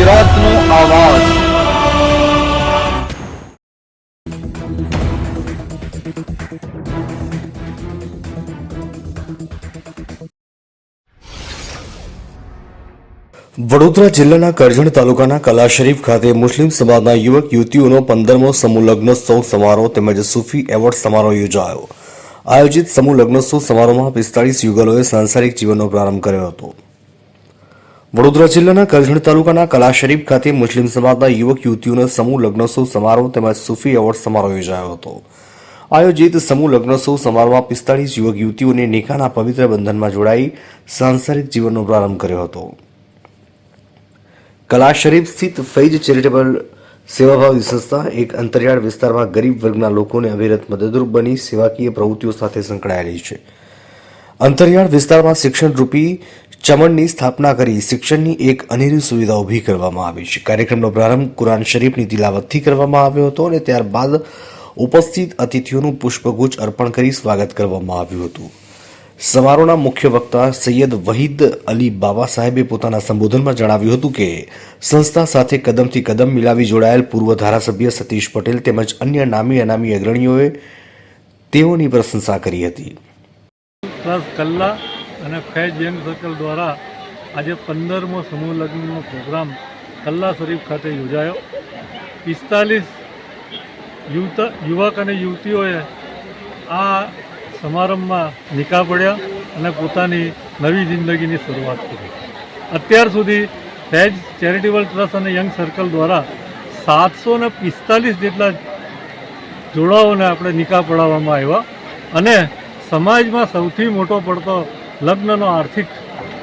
ગુજરાતનો આવાજ। વડોદરા જિલ્લાના કરજણ તાલુકાના કલાશરીફ ખાતે મુસ્લિમ સમાજના યુવક યુવતીઓનો 15મો સમૂહ લગ્નોત્સવ સમારોહ તેમજ સૂફી એવોર્ડ સમારોહ યોજાયો। આયોજિત સમૂહ લગ્નોત્સવ સમારોહમાં 45 યુગલોએ સાંસારિક જીવનનો પ્રારંભ કર્યો હતો। વડોદરા જિલ્લાના કરજણ તાલુકાના કલાશરીફ ખાતે મુસ્લિમ સમાજના યુવક યુવતીઓનો સમૂહ લગ્નોત્સવ સમારોહ તેમજ સૂફી એવોર્ડ સમારોહ યોજાયો હતો। આયોજિત સમૂહ લગ્નોત્સવ સમારોહમાં 45 યુવક યુવતીઓને નિકાહના પવિત્ર બંધનમાં જોડાઈ સાંસારિક જીવનનો પ્રારંભ કર્યો હતો। કલાશરીફ સ્થિત ફૈજ ચેરિટેબલ સેવાભાવી સંસ્થા એક અંતરિયાળ વિસ્તારમાં ગરીબ વર્ગના લોકોને અવિરત મદદરૂપ બની સેવાકીય પ્રવૃત્તિઓ સાથે સંકળાયેલી છે। અંતરિયાળ વિસ્તારમાં શિક્ષણ રૂપી ચમનની સ્થાપના કરી શિક્ષણની એક અનેરી સુવિધા ઊભી કરવામાં આવી છે। કાર્યક્રમનો પ્રારંભ કુરાન શરીફની તિલાવતથી કરવામાં આવ્યો હતો અને ત્યારબાદ ઉપસ્થિત અતિથિઓનું પુષ્પગુચ્છ અર્પણ કરી સ્વાગત કરવામાં આવ્યું હતું। સમારોહના મુખ્ય વક્તા સૈયદ વહીદ અલી બાવા સાહેબે પોતાના સંબોધનમાં જણાવ્યું હતું કે સંસ્થા સાથે કદમથી કદમ મિલાવી જોડાયેલ પૂર્વ ધારાસભ્ય સતીશ પટેલ તેમજ અન્ય નામી અનામી અગ્રણીઓએ તેઓની પ્રશંસા કરી હતી। કલ્લા અને ફૈજ યંગ સર્કલ દ્વારા આજે 15મો સમૂહ લગ્નનો પ્રોગ્રામ કલ્લા શરીફ ખાતે યોજાયો। 45 યુવક અને યુવતીઓએ આ સમારંભમાં નિકાહ પડ્યા અને પોતાની નવી જિંદગીની શરૂઆત કરી। અત્યાર સુધી ફૈજ ચેરિટેબલ ટ્રસ્ટ અને યંગ સર્કલ દ્વારા 745 જેટલા જોડાઓને આપણે નિકાહ પડાવવામાં આવ્યા અને સમાજમાં સૌથી મોટો પડતો લગ્નનો આર્થિક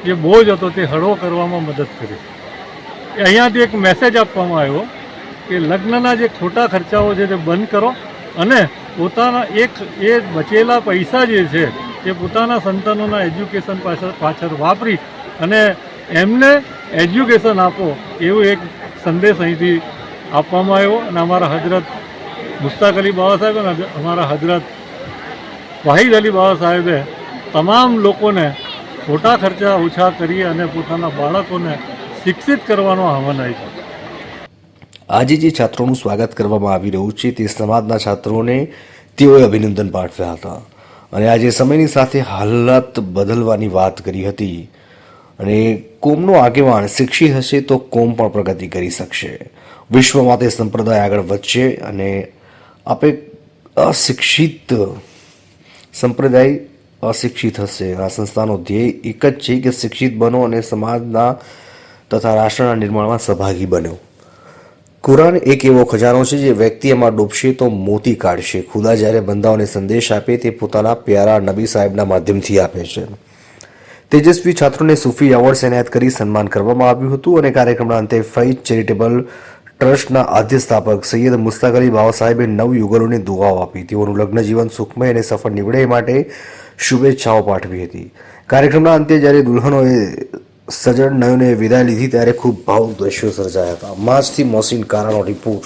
જે બોજ હતો તે હળવો કરવામાં મદદ કરી। અહીંયાથી એક મેસેજ આપવામાં આવ્યો કે લગ્નના જે ખોટા ખર્ચાઓ છે તે બંધ કરો અને પોતાના એ બચેલા પૈસા જે છે એ પોતાના સંતાનોના એજ્યુકેશન પાછળ વાપરી અને એમને એજ્યુકેશન આપો એવો એક સંદેશ અહીંથી આપવામાં આવ્યો। અને અમારા હજરત મુશ્તાક અલી બાવા સાહેબ અને અમારા હજરત વાહિદ અલી બાવા સાહેબે તમામ લોકોને ખોટા ખર્ચા ઓછા કરી અને પોતાના બાળકોને શિક્ષિત કરવાનો આહવાન આપ્યો। આજે જે છાત્રોનું સ્વાગત કરવામાં આવી રહ્યું છે તે સમાજના છાત્રોને તેઓએ અભિનંદન પાઠવ્યા હતા અને આજે સમયની સાથે હાલત બદલવાની વાત કરી હતી અને કોમનો આગેવાન શિક્ષિત હશે તો કોમ પણ પ્રગતિ કરી શકશે। વિશ્વમાં તે સંપ્રદાય આગળ વધશે અને આપે અશિક્ષિત સંપ્રદાય અશિક્ષિત હશે। આ સંસ્થાનો ધ્યેય એક જ છે કે શિક્ષિત બનો અને સમાજના તથા રાષ્ટ્રના નિર્માણમાં સહભાગી બનો। કુરાન એક એવો ખજાનો છે જે વ્યક્તિ એમાં ડૂબશે તો મોતી કાઢશે। ખુદા જ્યારે બંદાઓને સંદેશ આપે તે પોતાના પ્યારા નબી સાહેબના માધ્યમથી આપે છે। તેજસ્વી છાત્રોને સૂફી એવોર્ડ એનાયત કરી સન્માન કરવામાં આવ્યું હતું અને કાર્યક્રમના અંતે ફૈજ ચેરિટેબલ ટ્રસ્ટના આદ્ય સ્થાપક સૈયદ મુશ્તાક અલી બાવા સાહેબે નવ યુગલોને દુઆઓ આપી તેઓનું લગ્ન જીવન સુખમય અને સફળ નીવડે એ માટે શુભેચ્છાઓ પાઠવી હતી। કાર્યક્રમના અંતે જ્યારે દુલ્હનોએ સજળ નયનોએ વિદાય લીધી ત્યારે ખૂબ ભાવુક દ્રશ્યો સર્જાયા હતા। માજથી મોસીન કારાનો રિપોર્ટ।